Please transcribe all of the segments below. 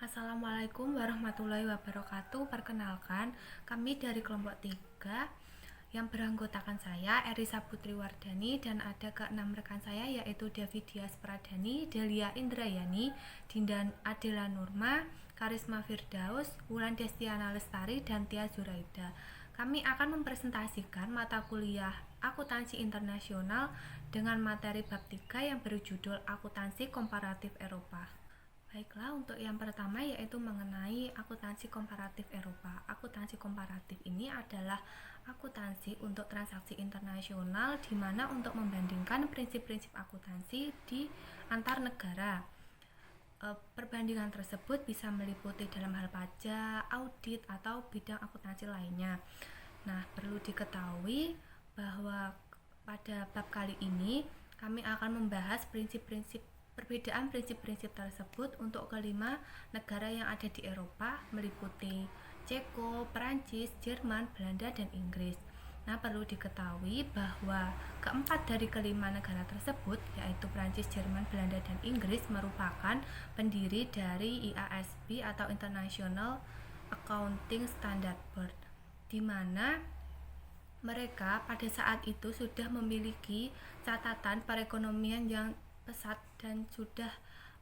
Assalamualaikum warahmatullahi wabarakatuh. Perkenalkan, kami dari kelompok 3 yang beranggotakan saya, Erisa Putri Wardani, dan ada ke-6 rekan saya yaitu Davidias Pradani, Delia Indrayani, Dindan Adela Nurma, Karisma Firdaus, Wulan Destiana Lestari, dan Tia Zuraida. Kami akan mempresentasikan mata kuliah Akuntansi Internasional dengan materi bab 3 yang berjudul Akuntansi Komparatif Eropa. Baiklah, untuk yang pertama yaitu mengenai akuntansi komparatif Eropa. Akuntansi komparatif ini adalah akuntansi untuk transaksi internasional di mana untuk membandingkan prinsip-prinsip akuntansi di antar negara. Perbandingan tersebut bisa meliputi dalam hal pajak, audit, atau bidang akuntansi lainnya. Nah, perlu diketahui bahwa pada bab kali ini kami akan membahas perbedaan prinsip-prinsip tersebut untuk kelima negara yang ada di Eropa, meliputi Ceko, Perancis, Jerman, Belanda, dan Inggris. Nah, perlu diketahui bahwa keempat dari kelima negara tersebut, yaitu Perancis, Jerman, Belanda, dan Inggris, merupakan pendiri dari IASB atau International Accounting Standard Board, di mana mereka pada saat itu sudah memiliki catatan perekonomian yang pesat dan sudah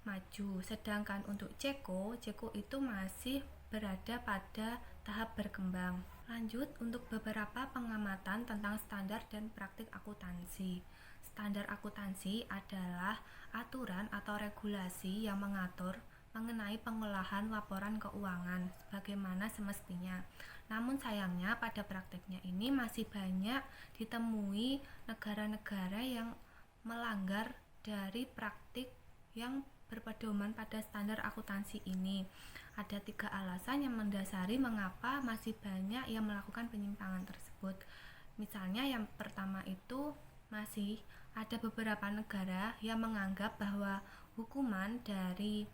maju. Sedangkan untuk Ceko itu masih berada pada tahap berkembang. Lanjut untuk beberapa pengamatan tentang standar dan praktik akuntansi. Standar akuntansi adalah aturan atau regulasi yang mengatur mengenai pengolahan laporan keuangan sebagaimana semestinya. Namun sayangnya pada prakteknya ini masih banyak ditemui negara-negara yang melanggar dari praktik yang berpedoman pada standar akuntansi ini. Ada 3 alasan yang mendasari mengapa masih banyak yang melakukan penyimpangan tersebut. Misalnya yang pertama itu masih ada beberapa negara yang menganggap bahwa hukuman dari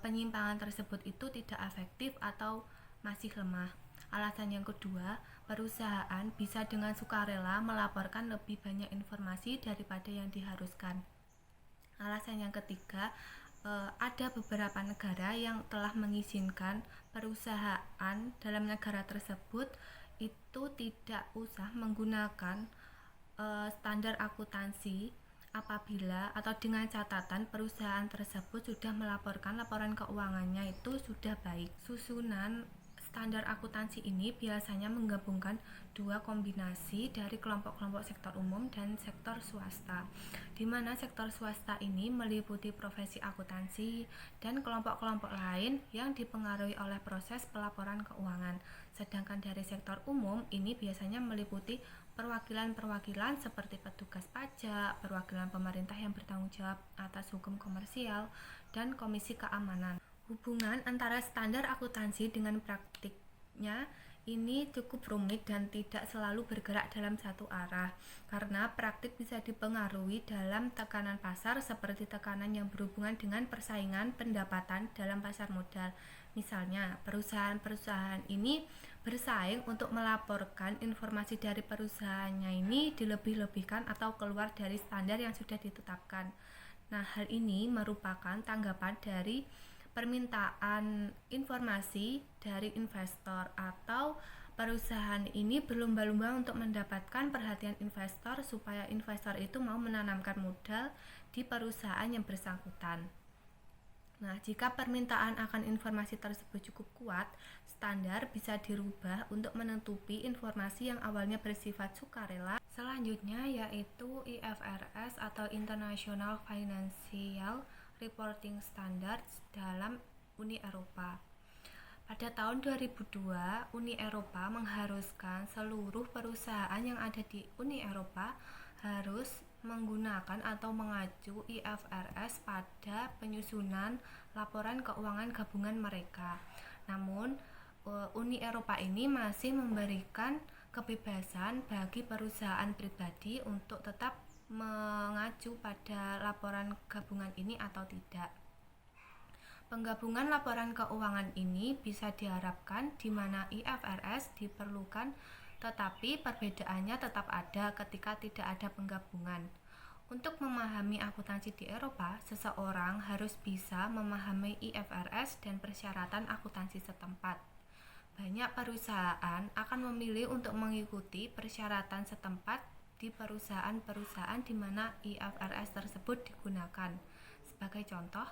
penyimpangan tersebut itu tidak efektif atau masih lemah. Alasan yang kedua, perusahaan bisa dengan sukarela melaporkan lebih banyak informasi daripada yang diharuskan. Alasan yang ketiga, ada beberapa negara yang telah mengizinkan perusahaan dalam negara tersebut itu tidak usah menggunakan standar akuntansi apabila atau dengan catatan perusahaan tersebut sudah melaporkan laporan keuangannya itu sudah baik. Susunan standar akuntansi ini biasanya menggabungkan 2 kombinasi dari kelompok-kelompok sektor umum dan sektor swasta, di mana sektor swasta ini meliputi profesi akuntansi dan kelompok-kelompok lain yang dipengaruhi oleh proses pelaporan keuangan. Sedangkan dari sektor umum ini biasanya meliputi perwakilan-perwakilan seperti petugas pajak, perwakilan pemerintah yang bertanggung jawab atas hukum komersial, dan komisi keamanan. Hubungan antara standar akuntansi dengan praktiknya ini cukup rumit dan tidak selalu bergerak dalam satu arah, karena praktik bisa dipengaruhi dalam tekanan pasar seperti tekanan yang berhubungan dengan persaingan pendapatan dalam pasar modal. Misalnya, perusahaan-perusahaan ini bersaing untuk melaporkan informasi dari perusahaannya ini dilebih-lebihkan atau keluar dari standar yang sudah ditetapkan. Nah, hal ini merupakan tanggapan dari permintaan informasi dari investor atau perusahaan ini berlomba-lomba untuk mendapatkan perhatian investor supaya investor itu mau menanamkan modal di perusahaan yang bersangkutan. Nah, jika permintaan akan informasi tersebut cukup kuat, standar bisa dirubah untuk menutupi informasi yang awalnya bersifat sukarela. Selanjutnya yaitu IFRS atau International Financial Reporting Standards dalam Uni Eropa. Pada tahun 2002, Uni Eropa mengharuskan seluruh perusahaan yang ada di Uni Eropa harus menggunakan atau mengacu IFRS pada penyusunan laporan keuangan gabungan mereka. Namun, Uni Eropa ini masih memberikan kebebasan bagi perusahaan pribadi untuk tetap mengacu pada laporan gabungan ini atau tidak. Penggabungan laporan keuangan ini bisa diharapkan di mana IFRS diperlukan, tetapi perbedaannya tetap ada ketika tidak ada penggabungan. Untuk memahami akuntansi di Eropa, seseorang harus bisa memahami IFRS dan persyaratan akuntansi setempat. Banyak perusahaan akan memilih untuk mengikuti persyaratan setempat di perusahaan-perusahaan di mana IFRS tersebut digunakan. Sebagai contoh,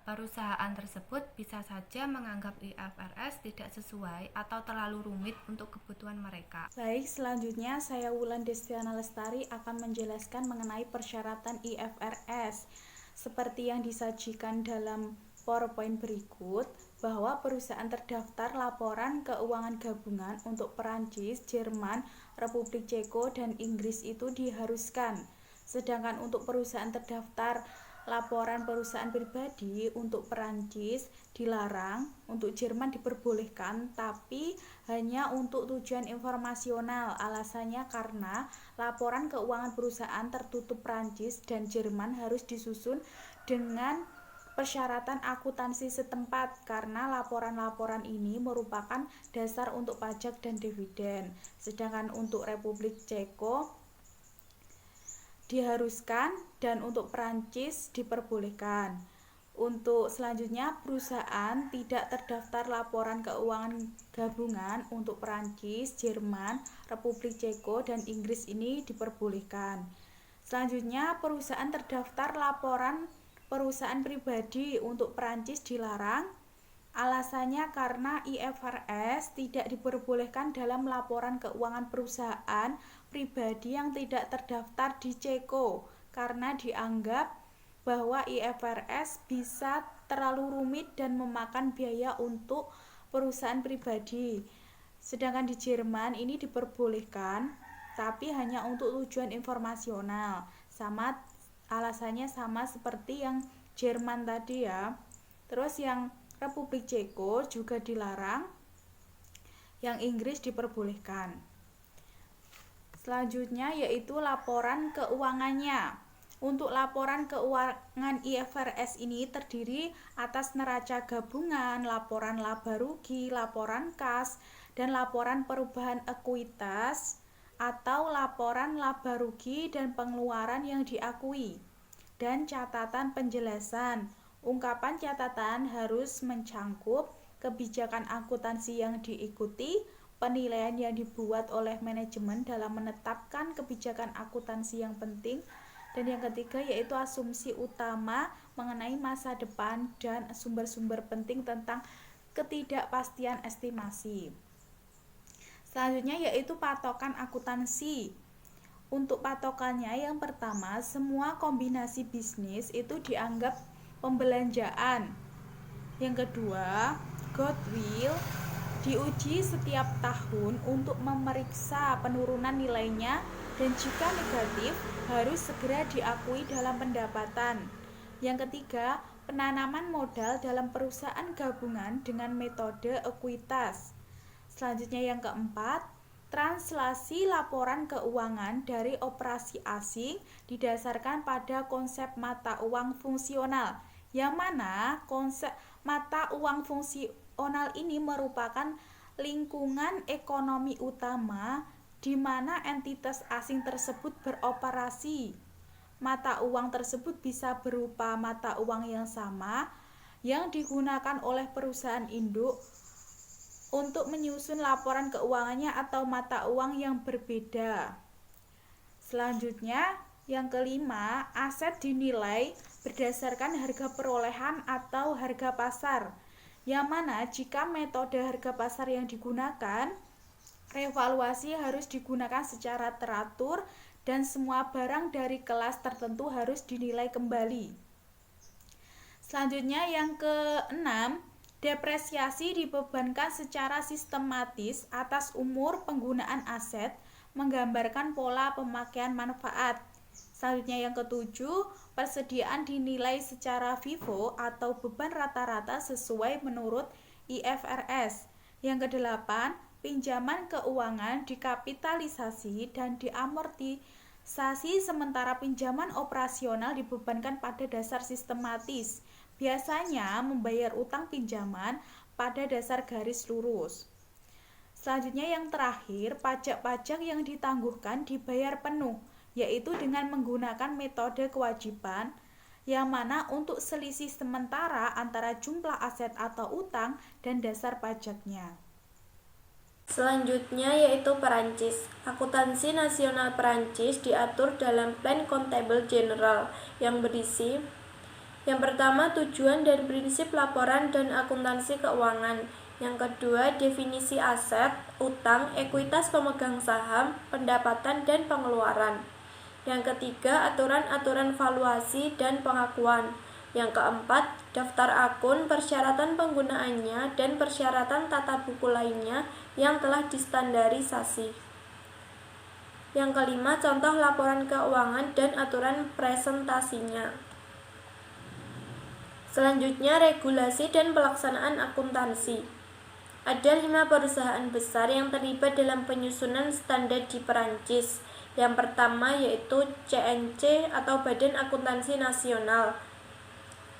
perusahaan tersebut bisa saja menganggap IFRS tidak sesuai atau terlalu rumit untuk kebutuhan mereka. Baik, selanjutnya saya Wulan Destiana Lestari akan menjelaskan mengenai persyaratan IFRS. Seperti yang disajikan dalam PowerPoint berikut, bahwa perusahaan terdaftar laporan keuangan gabungan untuk Perancis, Jerman, Republik Ceko, dan Inggris itu diharuskan. Sedangkan untuk perusahaan terdaftar laporan perusahaan pribadi untuk Perancis dilarang, untuk Jerman diperbolehkan, tapi hanya untuk tujuan informasional. Alasannya karena laporan keuangan perusahaan tertutup Perancis dan Jerman harus disusun dengan persyaratan akuntansi setempat karena laporan-laporan ini merupakan dasar untuk pajak dan dividen. Sedangkan untuk Republik Ceko diharuskan dan untuk Perancis diperbolehkan. Untuk selanjutnya, perusahaan tidak terdaftar laporan keuangan gabungan untuk Perancis, Jerman, Republik Ceko, dan Inggris ini diperbolehkan. Selanjutnya, perusahaan terdaftar laporan perusahaan pribadi untuk Perancis dilarang. Alasannya karena IFRS tidak diperbolehkan dalam laporan keuangan perusahaan pribadi yang tidak terdaftar di Ceko karena dianggap bahwa IFRS bisa terlalu rumit dan memakan biaya untuk perusahaan pribadi. Sedangkan di Jerman ini diperbolehkan tapi hanya untuk tujuan informasional. Sama alasannya sama seperti yang Jerman tadi ya. Terus yang Republik Ceko juga dilarang, yang Inggris diperbolehkan. Selanjutnya yaitu laporan keuangannya. Untuk laporan keuangan IFRS ini terdiri atas neraca gabungan, laporan laba rugi, laporan kas, dan laporan perubahan ekuitas atau laporan laba rugi dan pengeluaran yang diakui, dan catatan penjelasan. Ungkapan catatan harus mencangkup kebijakan akuntansi yang diikuti, penilaian yang dibuat oleh manajemen dalam menetapkan kebijakan akuntansi yang penting, dan yang ketiga yaitu asumsi utama mengenai masa depan dan sumber-sumber penting tentang ketidakpastian estimasi. Selanjutnya yaitu patokan akuntansi. Untuk patokannya yang pertama, semua kombinasi bisnis itu dianggap pembelanjaan. Yang kedua, goodwill diuji setiap tahun untuk memeriksa penurunan nilainya dan jika negatif harus segera diakui dalam pendapatan. Yang ketiga, penanaman modal dalam perusahaan gabungan dengan metode ekuitas. Selanjutnya yang keempat, translasi laporan keuangan dari operasi asing didasarkan pada konsep mata uang fungsional, yang mana konsep mata uang fungsional ini merupakan lingkungan ekonomi utama di mana entitas asing tersebut beroperasi. Mata uang tersebut bisa berupa mata uang yang sama yang digunakan oleh perusahaan induk untuk menyusun laporan keuangannya atau mata uang yang berbeda. Selanjutnya, yang kelima, aset dinilai berdasarkan harga perolehan atau harga pasar, yang mana jika metode harga pasar yang digunakan, revaluasi harus digunakan secara teratur dan semua barang dari kelas tertentu harus dinilai kembali. Selanjutnya yang keenam, depresiasi dibebankan secara sistematis atas umur penggunaan aset, menggambarkan pola pemakaian manfaat. Selanjutnya yang ketujuh, persediaan dinilai secara FIFO atau beban rata-rata sesuai menurut IFRS. Yang kedelapan, pinjaman keuangan dikapitalisasi dan diamortisasi sementara pinjaman operasional dibebankan pada dasar sistematis. Biasanya membayar utang pinjaman pada dasar garis lurus. Selanjutnya yang terakhir, pajak-pajak yang ditangguhkan dibayar penuh yaitu dengan menggunakan metode kewajiban, yang mana untuk selisih sementara antara jumlah aset atau utang dan dasar pajaknya. Selanjutnya yaitu Perancis. Akuntansi nasional Perancis diatur dalam Plan Comptable General yang berisi yang pertama, tujuan dan prinsip laporan dan akuntansi keuangan. Yang kedua, definisi aset, utang, ekuitas pemegang saham, pendapatan dan pengeluaran. Yang ketiga, aturan-aturan valuasi dan pengakuan. Yang keempat, daftar akun, persyaratan penggunaannya, dan persyaratan tata buku lainnya yang telah distandarisasi. Yang kelima, contoh laporan keuangan dan aturan presentasinya. Selanjutnya, regulasi dan pelaksanaan akuntansi. Ada 5 perusahaan besar yang terlibat dalam penyusunan standar di Perancis. Yang pertama yaitu CNC atau Badan Akuntansi Nasional.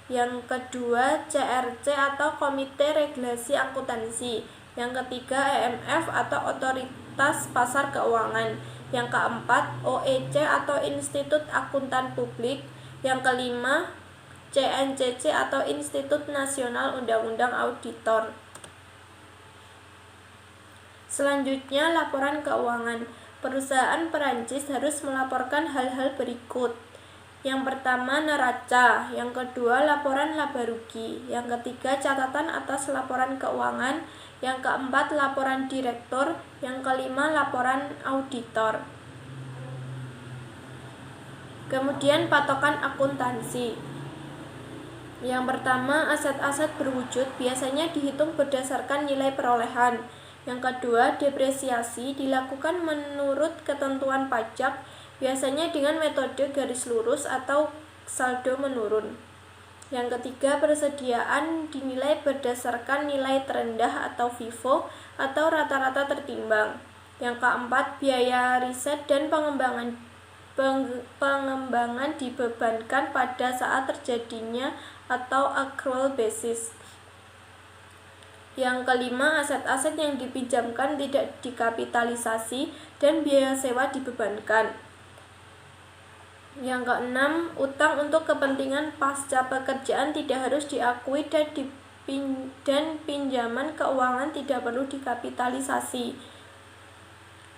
Yang kedua CRC atau Komite Regulasi Akuntansi. Yang ketiga EMF atau Otoritas Pasar Keuangan. Yang keempat OEC atau Institut Akuntan Publik. Yang kelima CNCC atau Institut Nasional Undang-Undang Auditor. Selanjutnya, laporan keuangan. Perusahaan Perancis harus melaporkan hal-hal berikut. Yang pertama, neraca. Yang kedua, laporan laba rugi. Yang ketiga, catatan atas laporan keuangan. Yang keempat, laporan direktur. Yang kelima, laporan auditor. Kemudian, patokan akuntansi. Yang pertama, aset-aset berwujud biasanya dihitung berdasarkan nilai perolehan. Yang kedua, depresiasi dilakukan menurut ketentuan pajak, biasanya dengan metode garis lurus atau saldo menurun. Yang ketiga, persediaan dinilai berdasarkan nilai terendah atau FIFO atau rata-rata tertimbang. Yang keempat, biaya riset dan pengembangan dibebankan pada saat terjadinya atau accrual basis. Yang kelima, aset-aset yang dipinjamkan tidak dikapitalisasi dan biaya sewa dibebankan. Yang keenam, utang untuk kepentingan pasca pekerjaan tidak harus diakui dan pinjaman keuangan tidak perlu dikapitalisasi.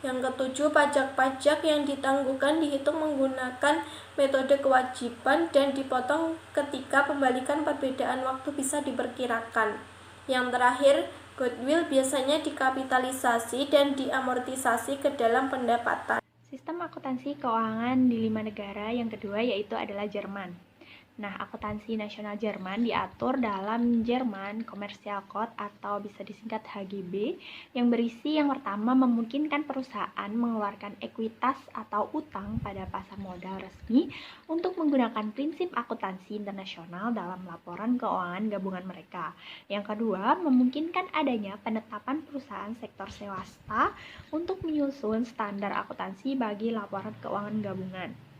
Yang ketujuh, pajak-pajak yang ditangguhkan dihitung menggunakan metode kewajiban dan dipotong ketika pembalikan perbedaan waktu bisa diperkirakan. Yang terakhir, goodwill biasanya dikapitalisasi dan diamortisasi ke dalam pendapatan. Sistem akuntansi keuangan di 5 negara yang kedua yaitu adalah Jerman. Nah, akuntansi nasional Jerman diatur dalam German Commercial Code atau bisa disingkat HGB yang berisi yang pertama memungkinkan perusahaan mengeluarkan ekuitas atau utang pada pasar modal resmi untuk menggunakan prinsip akuntansi internasional dalam laporan keuangan gabungan mereka. Yang kedua, memungkinkan adanya penetapan perusahaan sektor swasta untuk menyusun standar akuntansi bagi laporan keuangan gabungan.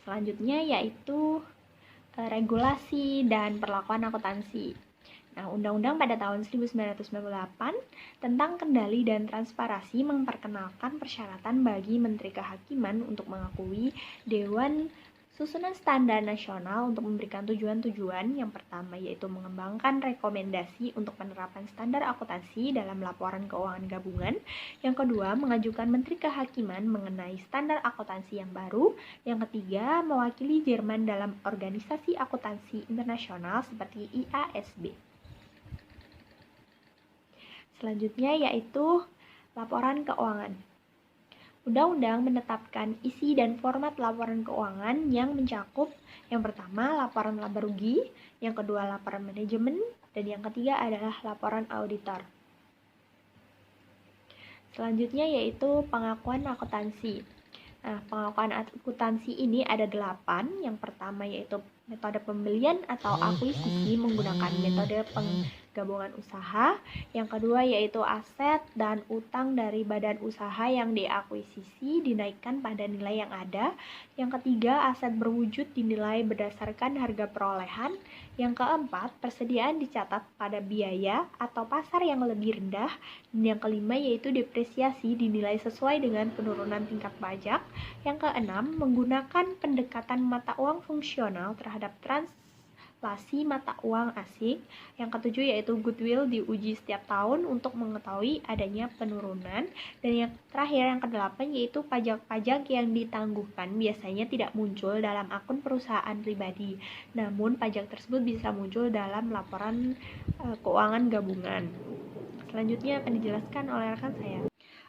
Selanjutnya yaitu regulasi dan perlakuan akuntansi. Nah, Undang-Undang pada tahun 1998 tentang kendali dan transparansi memperkenalkan persyaratan bagi Menteri Kehakiman untuk mengakui Dewan Susunan Standar Nasional untuk memberikan tujuan-tujuan. Yang pertama yaitu mengembangkan rekomendasi untuk penerapan standar akuntansi dalam laporan keuangan gabungan. Yang kedua, mengajukan Menteri Kehakiman mengenai standar akuntansi yang baru. Yang ketiga, mewakili Jerman dalam organisasi akuntansi internasional seperti IASB. Selanjutnya yaitu laporan keuangan. Undang-undang menetapkan isi dan format laporan keuangan yang mencakup yang pertama laporan laba rugi, yang kedua laporan manajemen, dan yang ketiga adalah laporan auditor. Selanjutnya yaitu pengakuan akuntansi. Nah, pengakuan akuntansi ini ada 8. Yang pertama yaitu metode pembelian atau akuisisi menggunakan metode penggabungan usaha. Yang kedua yaitu aset dan utang dari badan usaha yang diakuisisi dinaikkan pada nilai yang ada. Yang ketiga, aset berwujud dinilai berdasarkan harga perolehan. Yang keempat, persediaan dicatat pada biaya atau pasar yang lebih rendah. Dan yang kelima yaitu depresiasi dinilai sesuai dengan penurunan tingkat pajak. Yang keenam, menggunakan pendekatan mata uang fungsional terhadap translasi mata uang asing. Yang ketujuh yaitu goodwill diuji setiap tahun untuk mengetahui adanya penurunan. Dan yang terakhir, yang kedelapan yaitu pajak-pajak yang ditangguhkan biasanya tidak muncul dalam akun perusahaan pribadi, namun pajak tersebut bisa muncul dalam laporan keuangan gabungan. Selanjutnya akan dijelaskan oleh rekan saya.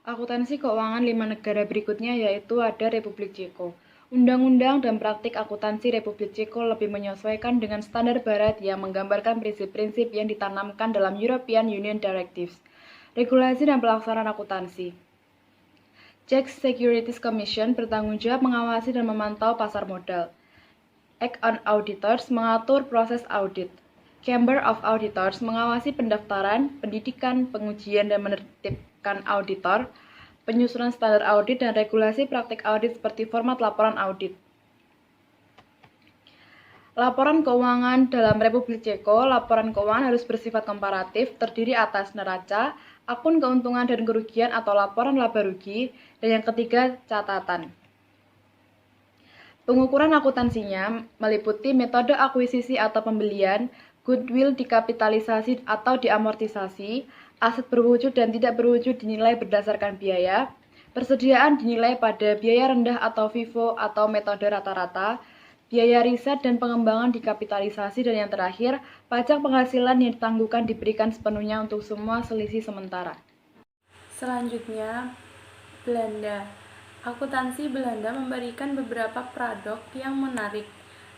Akuntansi keuangan 5 negara berikutnya yaitu ada Republik Ceko. Undang-undang dan praktik akuntansi Republik Ceko lebih menyesuaikan dengan standar barat yang menggambarkan prinsip-prinsip yang ditanamkan dalam European Union Directives. Regulasi dan pelaksanaan akuntansi. Czech Securities Commission bertanggung jawab mengawasi dan memantau pasar modal. Act on Auditors mengatur proses audit. Chamber of Auditors mengawasi pendaftaran, pendidikan, pengujian, dan menertibkan auditor, penyusunan standar audit, dan regulasi praktik audit seperti format laporan audit. Laporan keuangan dalam Republik Ceko, laporan keuangan harus bersifat komparatif, terdiri atas neraca, akun keuntungan dan kerugian atau laporan laba rugi, dan yang ketiga, catatan. Pengukuran akuntansinya meliputi metode akuisisi atau pembelian, goodwill dikapitalisasi atau diamortisasi, aset berwujud dan tidak berwujud dinilai berdasarkan biaya, persediaan dinilai pada biaya rendah atau FIFO atau metode rata-rata, biaya riset dan pengembangan dikapitalisasi, dan yang terakhir, pajak penghasilan yang ditangguhkan diberikan sepenuhnya untuk semua selisih sementara. Selanjutnya, Belanda. Akuntansi Belanda memberikan beberapa produk yang menarik.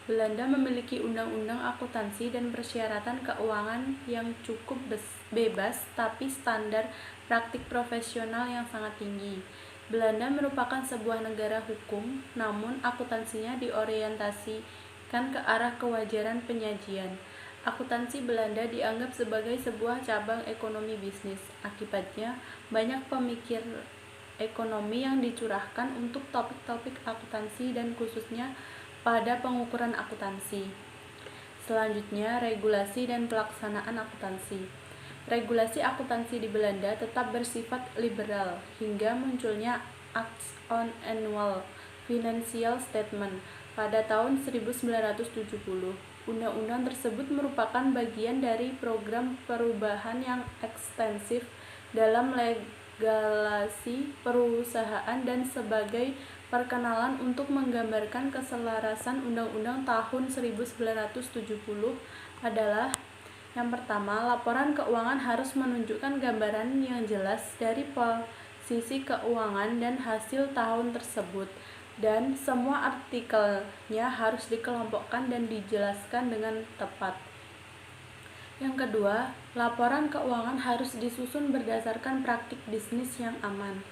Belanda memiliki undang-undang akuntansi dan persyaratan keuangan yang cukup bebas tapi standar praktik profesional yang sangat tinggi. Belanda merupakan sebuah negara hukum, namun akuntansinya diorientasikan ke arah kewajaran penyajian. Akuntansi Belanda dianggap sebagai sebuah cabang ekonomi bisnis. Akibatnya, banyak pemikir ekonomi yang dicurahkan untuk topik-topik akuntansi dan khususnya pada pengukuran akuntansi. Selanjutnya, regulasi dan pelaksanaan akuntansi. Regulasi akuntansi di Belanda tetap bersifat liberal hingga munculnya Acts on Annual Financial Statement pada tahun 1970. Undang-undang tersebut merupakan bagian dari program perubahan yang ekstensif dalam legalasi perusahaan dan sebagai perkenalan untuk menggambarkan keselarasan Undang-Undang tahun 1970 adalah yang pertama, laporan keuangan harus menunjukkan gambaran yang jelas dari posisi keuangan dan hasil tahun tersebut, dan semua artikelnya harus dikelompokkan dan dijelaskan dengan tepat. Yang kedua, laporan keuangan harus disusun berdasarkan praktik bisnis yang aman.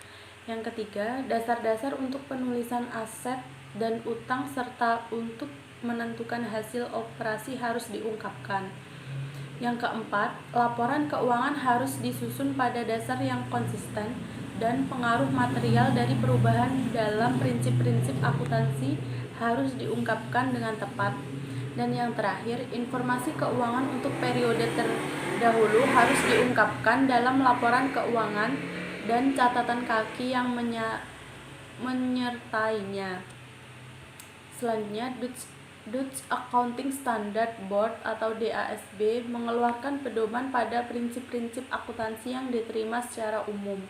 Yang ketiga, dasar-dasar untuk penulisan aset dan utang serta untuk menentukan hasil operasi harus diungkapkan. Yang keempat, laporan keuangan harus disusun pada dasar yang konsisten dan pengaruh material dari perubahan dalam prinsip-prinsip akuntansi harus diungkapkan dengan tepat. Dan yang terakhir, informasi keuangan untuk periode terdahulu harus diungkapkan dalam laporan keuangan dan catatan kaki yang menyertainya. Selanjutnya, Dutch Accounting Standard Board atau DASB mengeluarkan pedoman pada prinsip-prinsip akuntansi yang diterima secara umum.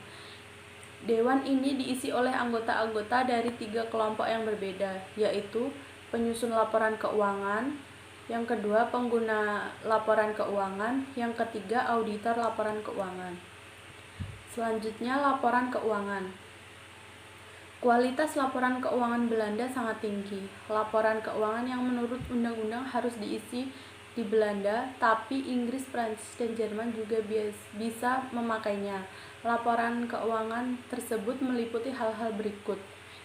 Dewan ini diisi oleh anggota-anggota dari 3 kelompok yang berbeda, yaitu penyusun laporan keuangan, yang kedua pengguna laporan keuangan, yang ketiga auditor laporan keuangan. Selanjutnya, laporan keuangan. Kualitas laporan keuangan Belanda sangat tinggi. Laporan keuangan yang menurut undang-undang harus diisi di Belanda, tapi Inggris, Prancis, dan Jerman juga bisa memakainya. Laporan keuangan tersebut meliputi hal-hal berikut.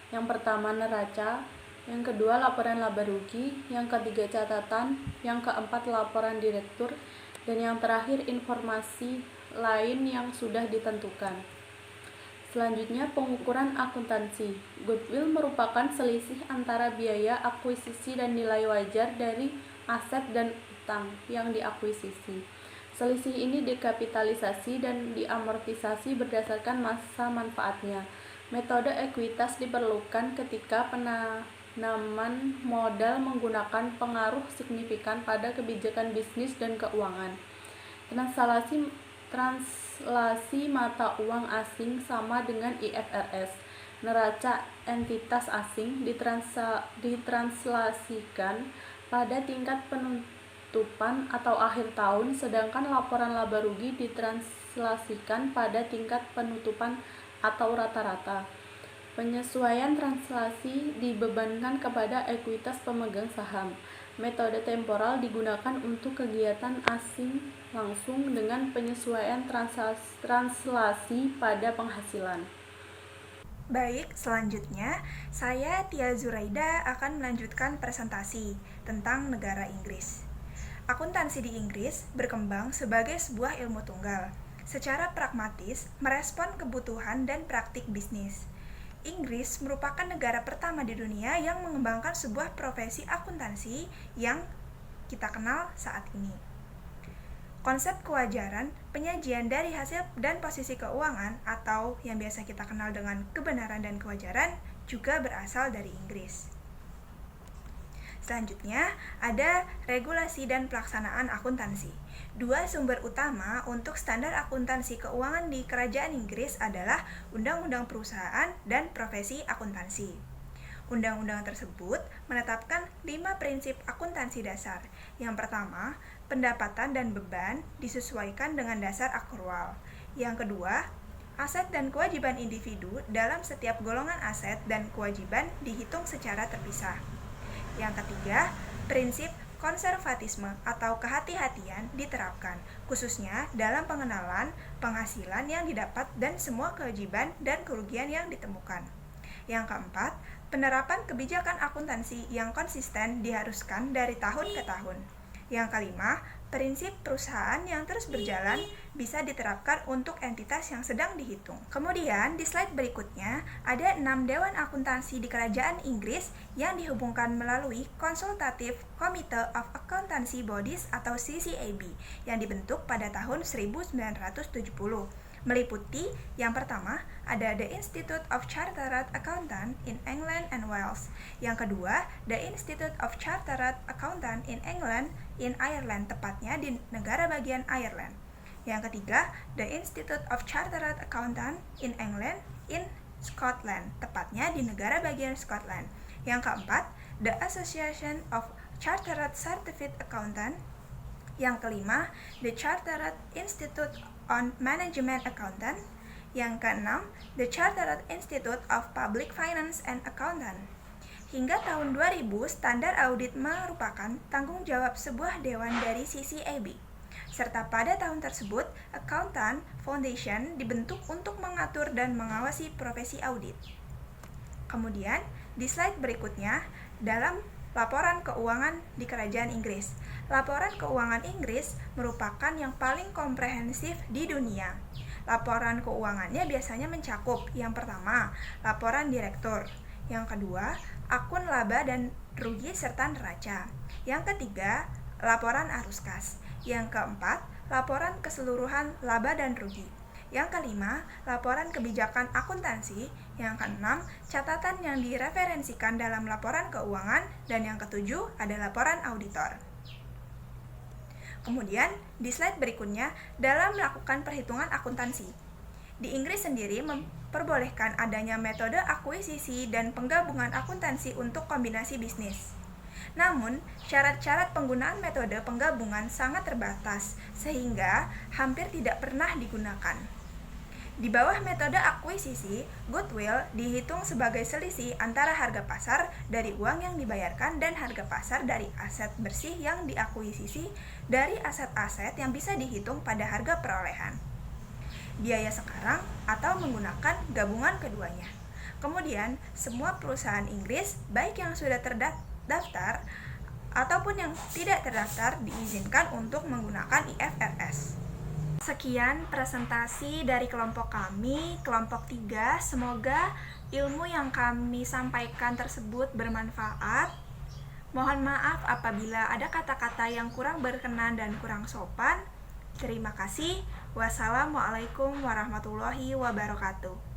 Yang pertama, neraca. Yang kedua, laporan laba rugi. Yang ketiga, catatan. Yang keempat, laporan direktur. Dan yang terakhir, informasi lain yang sudah ditentukan. Selanjutnya, pengukuran akuntansi. Goodwill merupakan selisih antara biaya akuisisi dan nilai wajar dari aset dan piutang yang diakuisisi. Selisih ini dikapitalisasi dan diamortisasi berdasarkan masa manfaatnya. Metode ekuitas diperlukan ketika penanaman modal menggunakan pengaruh signifikan pada kebijakan bisnis dan keuangan. Translasi mata uang asing sama dengan IFRS. Neraca entitas asing ditranslasikan pada tingkat penutupan atau akhir tahun, sedangkan laporan laba rugi ditranslasikan pada tingkat penutupan atau rata-rata. Penyesuaian translasi dibebankan kepada ekuitas pemegang saham. Metode temporal digunakan untuk kegiatan asing langsung dengan penyesuaian translasi pada penghasilan. Baik, selanjutnya saya Tia Zuraida akan melanjutkan presentasi tentang negara Inggris. Akuntansi di Inggris berkembang sebagai sebuah ilmu tunggal, secara pragmatis merespon kebutuhan dan praktik bisnis. Inggris merupakan negara pertama di dunia yang mengembangkan sebuah profesi akuntansi yang kita kenal saat ini. Konsep kewajaran, penyajian dari hasil dan posisi keuangan atau yang biasa kita kenal dengan kebenaran dan kewajaran juga berasal dari Inggris. Selanjutnya, ada regulasi dan pelaksanaan akuntansi. Dua sumber utama untuk standar akuntansi keuangan di Kerajaan Inggris adalah Undang-Undang Perusahaan dan Profesi Akuntansi. Undang-undang tersebut menetapkan 5 prinsip akuntansi dasar. Yang pertama, pendapatan dan beban disesuaikan dengan dasar akrual. Yang kedua, aset dan kewajiban individu dalam setiap golongan aset dan kewajiban dihitung secara terpisah. Yang ketiga, prinsip konservatisme atau kehati-hatian diterapkan, khususnya dalam pengenalan penghasilan yang didapat dan semua kewajiban dan kerugian yang ditemukan. Yang keempat, penerapan kebijakan akuntansi yang konsisten diharuskan dari tahun ke tahun. Yang kelima, prinsip perusahaan yang terus berjalan bisa diterapkan untuk entitas yang sedang dihitung. Kemudian, di slide berikutnya, ada 6 dewan akuntansi di Kerajaan Inggris yang dihubungkan melalui Consultative Committee of Accountancy Bodies atau CCAB yang dibentuk pada tahun 1970. Meliputi yang pertama ada The Institute of Chartered Accountant in England and Wales. Yang kedua, The Institute of Chartered Accountant in England in Ireland, tepatnya di negara bagian Ireland. Yang ketiga, The Institute of Chartered Accountant in England in Scotland, tepatnya di negara bagian Scotland. Yang keempat, The Association of Chartered Certified Accountant. Yang kelima, The Chartered Institute on Management Accountant. Yang keenam, The Chartered Institute of Public Finance and Accountant. Hingga tahun 2000, standar audit merupakan tanggung jawab sebuah dewan dari CCAB. Serta pada tahun tersebut, Accountant Foundation dibentuk untuk mengatur dan mengawasi profesi audit. Kemudian, di slide berikutnya, dalam laporan keuangan di Kerajaan Inggris. Laporan keuangan Inggris merupakan yang paling komprehensif di dunia. Laporan keuangannya biasanya mencakup yang pertama, laporan direktur. Yang kedua, akun laba dan rugi serta neraca. Yang ketiga, laporan arus kas. Yang keempat, laporan keseluruhan laba dan rugi. Yang kelima, laporan kebijakan akuntansi. Yang keenam, catatan yang direferensikan dalam laporan keuangan. Dan yang ketujuh, ada laporan auditor. Kemudian, di slide berikutnya, dalam melakukan perhitungan akuntansi. Di Inggris sendiri memperbolehkan adanya metode akuisisi dan penggabungan akuntansi untuk kombinasi bisnis. Namun, syarat-syarat penggunaan metode penggabungan sangat terbatas, sehingga hampir tidak pernah digunakan. Di bawah metode akuisisi, goodwill dihitung sebagai selisih antara harga pasar dari uang yang dibayarkan dan harga pasar dari aset bersih yang diakuisisi dari aset-aset yang bisa dihitung pada harga perolehan. Biaya sekarang atau menggunakan gabungan keduanya. Kemudian, semua perusahaan Inggris, baik yang sudah terdaftar ataupun yang tidak terdaftar, diizinkan untuk menggunakan IFRS. Sekian presentasi dari kelompok kami, kelompok 3. Semoga ilmu yang kami sampaikan tersebut bermanfaat. Mohon maaf apabila ada kata-kata yang kurang berkenan dan kurang sopan. Terima kasih. Wassalamualaikum warahmatullahi wabarakatuh.